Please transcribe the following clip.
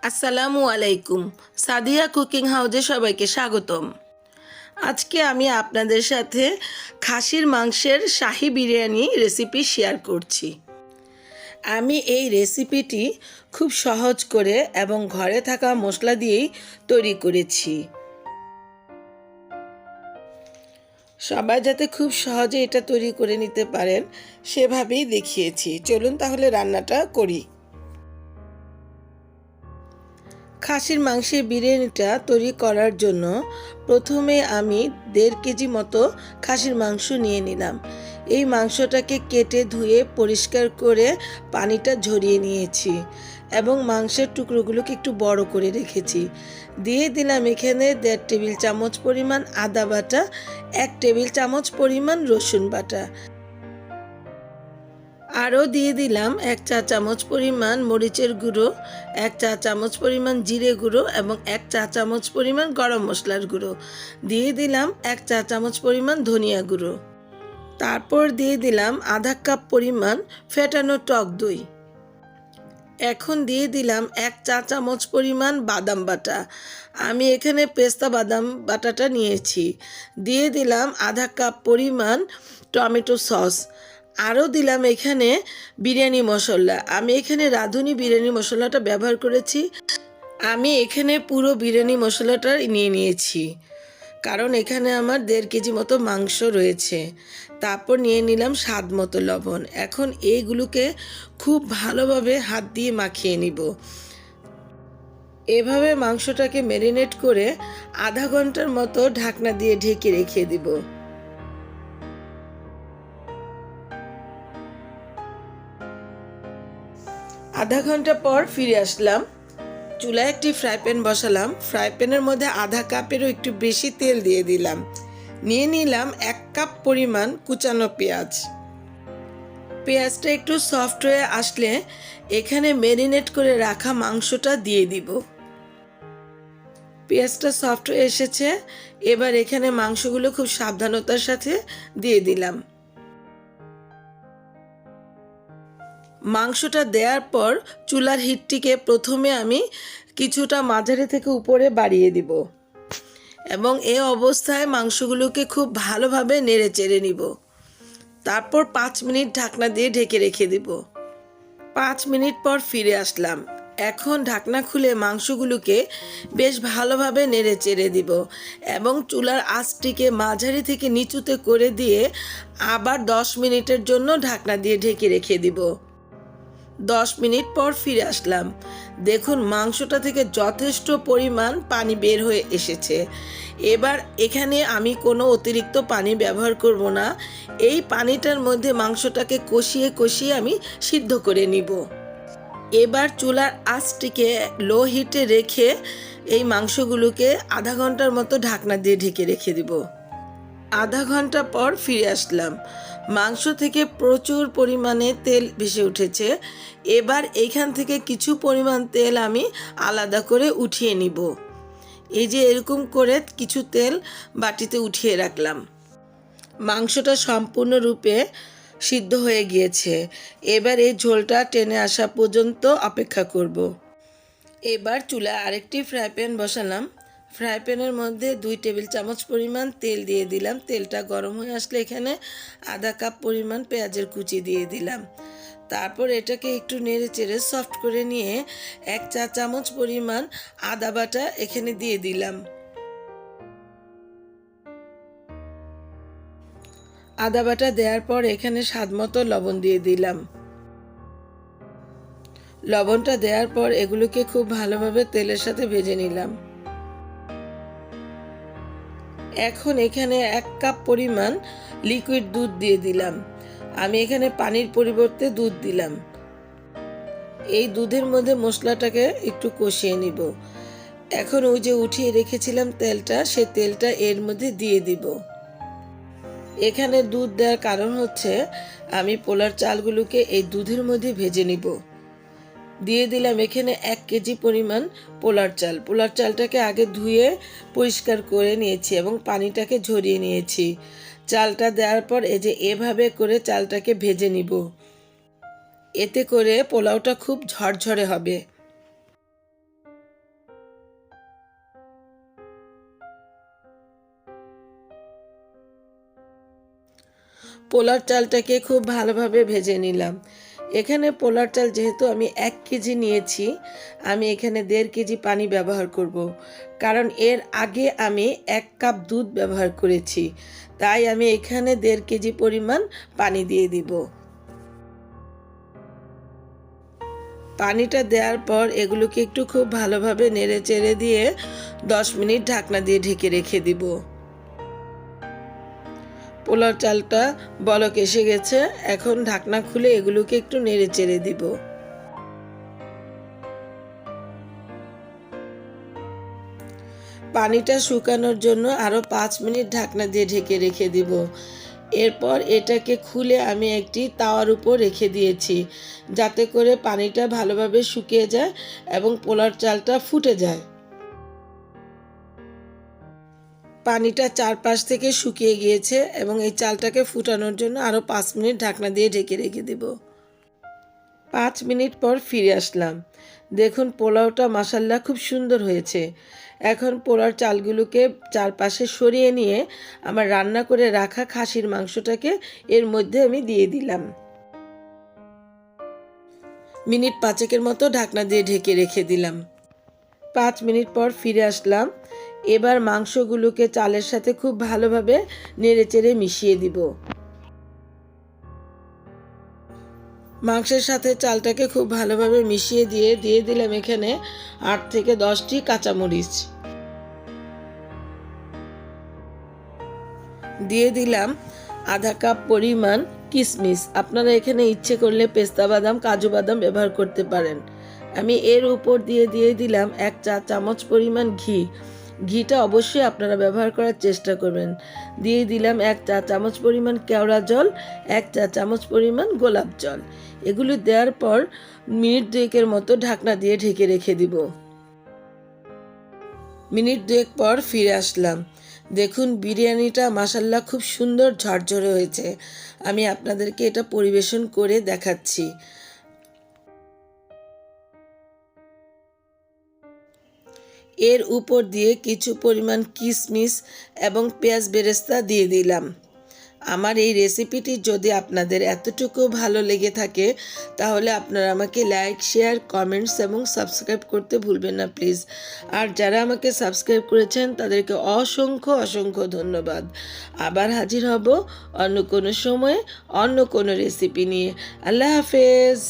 আসসালামু আলাইকুম। সাদিয়া কুকিং হাউজে সবাইকে স্বাগতম। আজকে আমি আপনাদের সাথে খাসির মাংসের শাহি বিরিয়ানি রেসিপি শেয়ার করছি। আমি এই রেসিপিটি খুব সহজ করে এবং ঘরে থাকা মশলা দিয়েই তৈরি করেছি। সবাই যাতে খুব সহজে এটা তৈরি করে নিতে পারেন সেভাবেই দেখিয়েছি। চলুন তাহলে রান্নাটা করি। খাসির মাংসের বিরিয়ানিটা তৈরি করার জন্য প্রথমে আমি 1.5 কেজি মতো খাসির মাংস নিয়ে নিলাম। এই মাংসটাকে কেটে ধুয়ে পরিষ্কার করে পানিটা ঝরিয়ে নিয়েছি এবং মাংসের টুকরোগুলোকে একটু বড় করে রেখেছি। দিয়ে দিলাম এখানে 1.5 টেবিল চামচ পরিমাণ আদা বাটা, 1 টেবিল চামচ পরিমাণ রসুন বাটা। আরও দিয়ে দিলাম 1 চা চামচ পরিমাণ মরিচের গুঁড়ো, 1 চা চামচ পরিমাণ জিরে গুঁড়ো এবং 1 চা চামচ পরিমাণ গরম মশলার গুঁড়ো। দিয়ে দিলাম 1 চা চামচ পরিমাণ ধনিয়া গুঁড়ো। তারপর দিয়ে দিলাম আধা কাপ পরিমাণ ফেটানো টক দই। এখন দিয়ে দিলাম 1 চা চামচ পরিমাণ বাদাম বাটা। আমি এখানে পেস্তা বাদাম বাটাটা নিয়েছি। দিয়ে দিলাম আধা কাপ পরিমাণ টমেটো সস। আরও দিলাম এখানে বিরিয়ানি মশলা। আমি এখানে রাঁধুনি বিরিয়ানি মশলাটা ব্যবহার করেছি। আমি এখানে পুরো বিরিয়ানি মশলাটা নিয়ে নিয়েছি, কারণ এখানে আমার 1.5 কেজি মতো মাংস রয়েছে। তারপর নিয়ে নিলাম স্বাদ মতো লবণ। এখন এইগুলোকে খুব ভালোভাবে হাত দিয়ে মাখিয়ে নিব। এভাবে মাংসটাকে ম্যারিনেট করে আধা ঘন্টার মতো ঢাকনা দিয়ে ঢেকে রেখে দিব। আধা ঘন্টা পর ফিরে আসলাম। চুলায় একটি ফ্রাই প্যান বসালাম। ফ্রাই প্যানের মধ্যে আধা কাপেরও একটু বেশি তেল দিয়ে দিলাম। নিয়ে নিলাম 1 কাপ পরিমাণ কুচানো পেঁয়াজ। পেঁয়াজটা একটু সফট হয়ে আসলে এখানে ম্যারিনেট করে রাখা মাংসটা দিয়ে দিব। পেঁয়াজটা সফট হয়ে এসেছে। এবার এখানে মাংসগুলো খুব সাবধানতার সাথে দিয়ে দিলাম। মাংসটা দেওয়ার পর চুলার হিটটিকে প্রথমে আমি কিছুটা মাঝারি থেকে উপরে বাড়িয়ে দিব এবং এই অবস্থায় মাংসগুলোকে খুব ভালোভাবে নেড়ে চেড়ে নিব। তারপর 5 মিনিট ঢাকনা দিয়ে ঢেকে রেখে দিব। 5 মিনিট পর ফিরে আসলাম। এখন ঢাকনা খুলে মাংসগুলোকে বেশ ভালোভাবে নেড়ে চেড়ে দিব এবং চুলার আঁচটিকে মাঝারি থেকে নিচুতে করে দিয়ে আবার 10 মিনিটের জন্য ঢাকনা দিয়ে ঢেকে রেখে দিব। 10 মিনিট পর ফিরে আসলাম। দেখুন মাংসটা থেকে যথেষ্ট পরিমাণ পানি বের হয়ে এসেছে। এবার এখানে আমি কোনো অতিরিক্ত পানি ব্যবহার করব না। এই পানিটার মধ্যে মাংসটাকে কষিয়ে কষিয়ে আমি সিদ্ধ করে নিব। এবার চুলার আঁচটিকে লো হিটে রেখে এই মাংসগুলোকে আধা ঘন্টার মতো ঢাকনা দিয়ে ঢেকে রেখে দিব। আধা ঘন্টা পর ফিরে আসলাম। মাংস থেকে প্রচুর পরিমাণে তেল ভেসে উঠেছে। এবার এইখান থেকে কিছু পরিমাণ তেল আমি আলাদা করে উঠিয়ে নিব। এই যে এরকম করে কিছু তেল বাটিতে উঠিয়ে রাখলাম। মাংসটা সম্পূর্ণরূপে সিদ্ধ হয়ে গিয়েছে। এবার এই ঝোলটা টেনে আসা পর্যন্ত অপেক্ষা করব। এবার চুলায় আরেকটি ফ্রাই প্যান বসালাম। ফ্রাই প্যানের মধ্যে 2 টেবিল চামচ পরিমাণ তেল দিয়ে দিলাম। তেলটা গরম হয়ে আসলে এখানে আধা কাপ পরিমাণ পেঁয়াজের কুচি দিয়ে দিলাম। তারপর এটাকে একটু নেড়ে চেড়ে সফট করে নিয়ে 1 চা চামচ পরিমাণ আদা বাটা এখানে দিয়ে দিলাম। আদা বাটা দেওয়ার পর এখানে স্বাদ মতো লবণ দিয়ে দিলাম। লবণটা দেওয়ার পর এগুলোকে খুব ভালোভাবে তেলের সাথে ভেজে নিলাম। এখন এখানে 1 কাপ পরিমাণ লিকুইড দুধ দিয়ে দিলাম। আমি এখানে পানির পরিবর্তে দুধ দিলাম। এই দুধের মধ্যে মশলাটাকে একটু কষিয়ে নিব। এখন ওই যে উঠিয়ে রেখেছিলাম তেলটা, সে তেলটা এর মধ্যে দিয়ে দিব। এখানে দুধ দেওয়ার কারণ হচ্ছে আমি পোলার চালগুলোকে এই দুধের মধ্যে ভেজে নিব। দিয়ে দিলাম এখানে 1 কেজি পরিমাণ পোলার চাল। পোলার চালটাকে আগে ধুয়ে পরিষ্কার করে নিয়েছি এবং পানিটাকে ঝরিয়ে নিয়েছি। চালটা দেওয়ার পর এই যে এভাবে করে চালটাকে ভেজে নিব। এতে করে পোলাওটা খুব ঝরঝরে হবে। পোলার চালটাকে খুব ভালোভাবে ভেজে নিলাম। এখানে পোলার চাল যেহেতু আমি 1 কেজি নিয়েছি, আমি এখানে 1.5 কেজি পানি ব্যবহার করব। কারণ এর আগে আমি 1 কাপ দুধ ব্যবহার করেছি, তাই আমি এখানে 1.5 কেজি পরিমাণ পানি দিয়ে দিব। পানিটা দেওয়ার পর এগুলোকে একটু খুব ভালোভাবে নেড়ে চেড়ে দিয়ে 10 মিনিট ঢাকনা দিয়ে ঢেকে রেখে দিব। পোলাও চালটা বলক এসে গেছে, এখন ঢাকনা খুলে এগুলোকে একটু নেড়ে চেড়ে দিব। পানিটা শুকানোর জন্য আরও 5 মিনিট ঢাকনা দিয়ে ঢেকে রেখে দিব। এরপর এটাকে খুলে আমি একটি তাওয়ার উপর রেখে দিয়েছি, যাতে করে পানিটা ভালোভাবে শুকিয়ে যায় এবং পোলাও চালটা ফুটে যায়। পানিটা চারপাশ থেকে শুকিয়ে গিয়েছে এবং এই চালটাকে ফুটানোর জন্য আরও 5 মিনিট ঢাকনা দিয়ে ঢেকে রেখে দেব। 5 মিনিট পর ফিরে আসলাম। দেখুন পোলাওটা মাশাআল্লাহ খুব সুন্দর হয়েছে। এখন পোলাওর চালগুলোকে চারপাশে সরিয়ে নিয়ে আমার রান্না করে রাখা খাসির মাংসটাকে এর মধ্যে আমি দিয়ে দিলাম। মিনিট 5 মতো ঢাকনা দিয়ে ঢেকে রেখে দিলাম। 5 মিনিট পর ফিরে আসলাম। এবার মাংসগুলোকে চালের সাথে খুব ভালোভাবে নেড়েচেড়ে মিশিয়ে দিব। মাংসের সাথে চালটাকে খুব ভালোভাবে মিশিয়ে দিয়ে দিলাম এখানে 8 থেকে 10টি কাঁচামরিচ। দিয়ে দিলাম আধা কাপ পরিমাণ কিশমিশ। আপনারা এখানে ইচ্ছে করলে পেস্তা বাদাম, কাজু বাদাম ব্যবহার করতে পারেন। আমি এর উপর দিয়ে দিলাম 1 চা চামচ পরিমাণ ঘি। ঘিটা অবশ্যই আপনারা ব্যবহার করার চেষ্টা করবেন। দিয়ে দিলাম 1 চা চামচ পরিমাণ কেওড়া জল, 1 চা চামচ পরিমাণ গোলাপ জল। এগুলো দেওয়ার পর মিনিট 2 মতো ঢাকনা দিয়ে ঢেকে রেখে দিব। মিনিট 2 পর ফিরে আসলাম। দেখুন বিরিয়ানিটা মাশাআল্লাহ খুব সুন্দর ঝরঝরে হয়েছে। আমি আপনাদেরকে এটা পরিবেশন করে দেখাচ্ছি। এর উপর দিয়ে কিছু পরিমাণ কিশমিশ এবং পেঁয়াজ বেরেস্তা দিয়ে দিলাম। আমার এই রেসিপিটি যদি আপনাদের এতটুকু ভালো লেগে থাকে, তাহলে আপনারা আমাকে লাইক, শেয়ার, কমেন্টস এবং সাবস্ক্রাইব করতে ভুলবেন না প্লিজ। আর যারা আমাকে সাবস্ক্রাইব করেছেন তাদেরকে অসংখ্য অসংখ্য ধন্যবাদ। আবার হাজির হব অন্য কোনো সময়ে অন্য কোনো রেসিপি নিয়ে। আল্লাহ হাফেজ।